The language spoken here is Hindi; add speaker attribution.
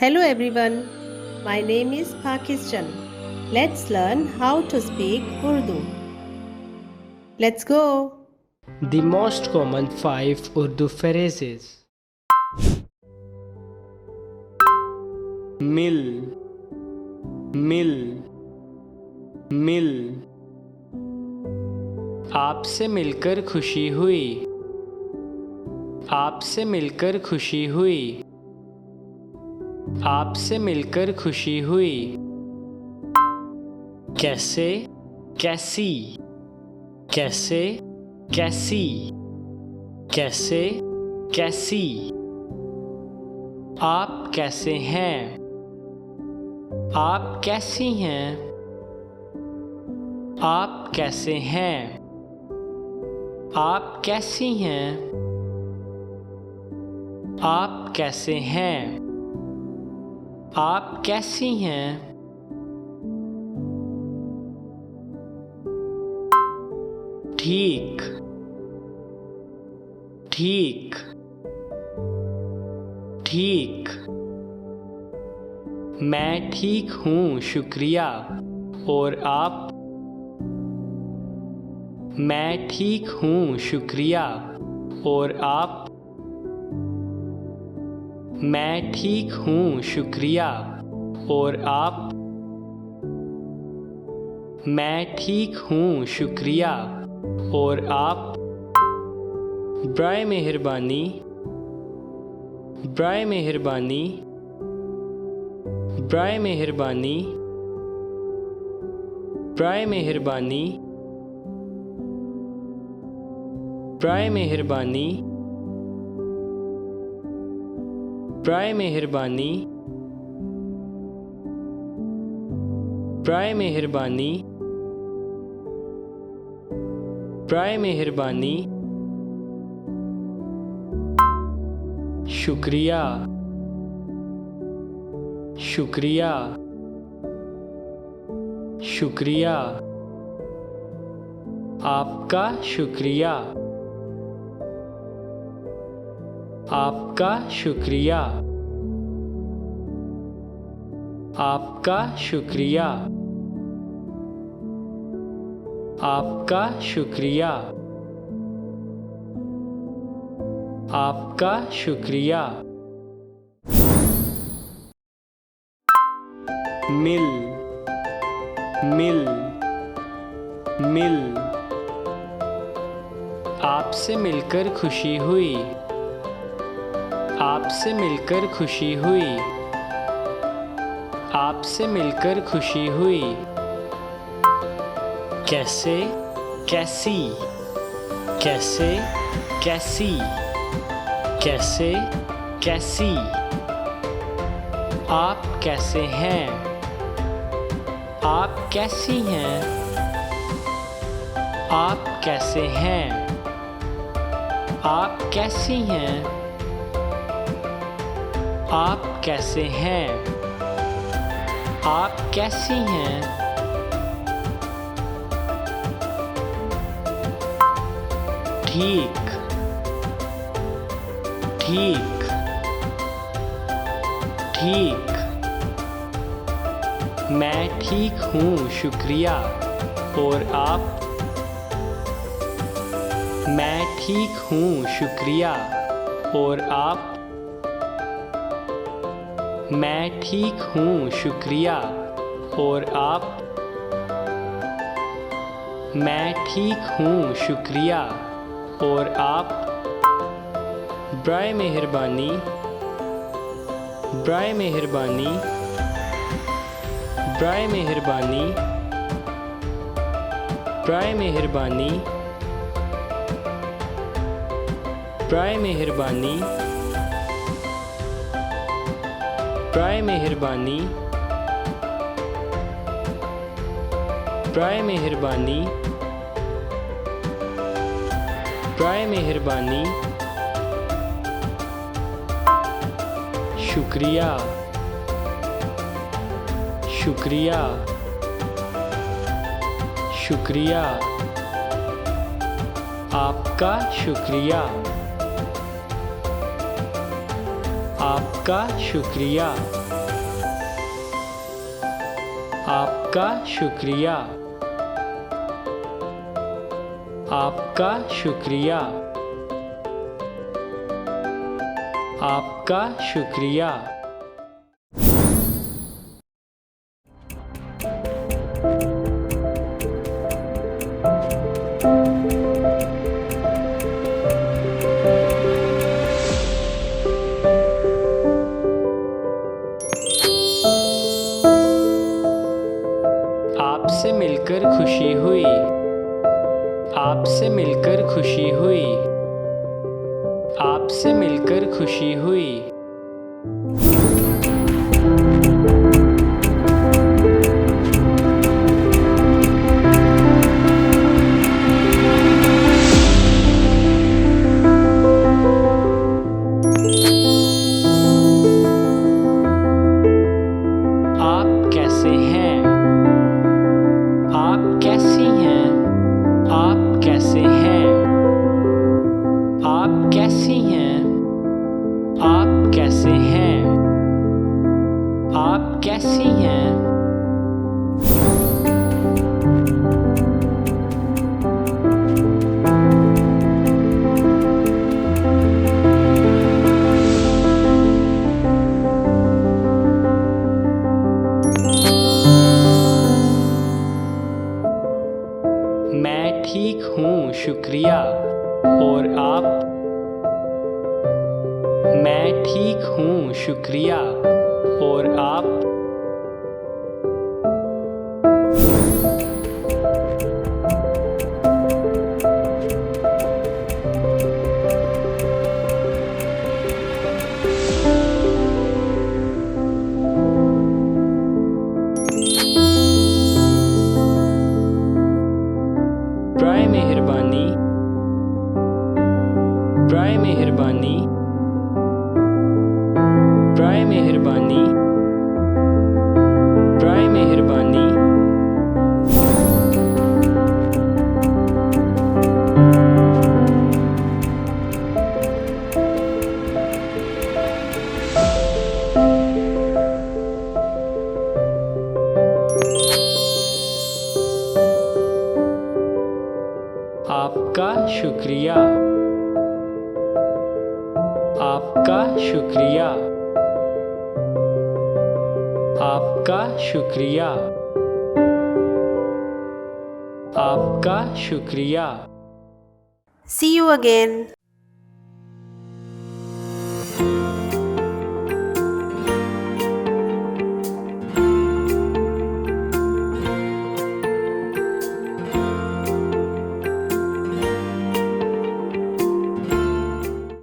Speaker 1: Hello everyone, my name is Pakistan. Let's learn how to speak Urdu. Let's go.
Speaker 2: The most common 5 Urdu phrases. मिल मिल मिल आपसे मिलकर खुशी हुई आपसे मिलकर खुशी हुई आपसे मिलकर खुशी हुई कैसे कैसी कैसे कैसी कैसे कैसी आप कैसे हैं आप कैसी हैं आप कैसे हैं आप कैसी हैं आप कैसे हैं आप कैसी हैं ठीक ठीक ठीक मैं ठीक हूँ शुक्रिया और आप मैं ठीक हूँ शुक्रिया और आप मैं ठीक हूँ शुक्रिया और आप मैं ठीक हूँ शुक्रिया और आप बराए मेहरबानी बराए मेहरबानी बराए मेहरबानी बराए मेहरबानी बराए मेहरबानी बराए मेहरबानी बराए मेहरबानी बराए मेहरबानी शुक्रिया शुक्रिया शुक्रिया आपका शुक्रिया आपका शुक्रिया आपका शुक्रिया आपका शुक्रिया आपका शुक्रिया मिल मिल मिल आपसे मिलकर खुशी हुई आपसे मिलकर खुशी हुई आपसे मिलकर खुशी हुई कैसे कैसी कैसे कैसी कैसे कैसी आप कैसे हैं आप कैसी हैं आप कैसे हैं आप कैसी हैं आप कैसे हैं आप कैसी हैं ठीक ठीक ठीक मैं ठीक हूँ शुक्रिया और आप मैं ठीक हूँ शुक्रिया और आप मैं ठीक हूँ शुक्रिया और आप मैं ठीक हूँ शुक्रिया और आप बराए मेहरबानी बराए मेहरबानी बराए मेहरबानी बराए मेहरबानी बराए मेहरबानी बराए मेहरबानी बराए मेहरबानी बराए मेहरबानी शुक्रिया शुक्रिया शुक्रिया आपका शुक्रिया आपका शुक्रिया। आपका शुक्रिया। आपका शुक्रिया। आपका शुक्रिया। आपसे मिलकर खुशी हुई। आपसे मिलकर खुशी हुई। आपसे मिलकर खुशी हुई। आप कैसे हैं? आप कैसी हैं? आप कैसे हैं? आप कैसी हैं? आप कैसे हैं? आप कैसी हैं? मैं ठीक हूँ, शुक्रिया। और आप? मैं ठीक हूँ, शुक्रिया। और आप? बराए मेहरबानी। बराए मेहरबानी। बराए मेहरबानी। बराए मेहरबानी। आपका शुक्रिया। आपका शुक्रिया। आपका शुक्रिया। आपका शुक्रिया।
Speaker 1: See you again.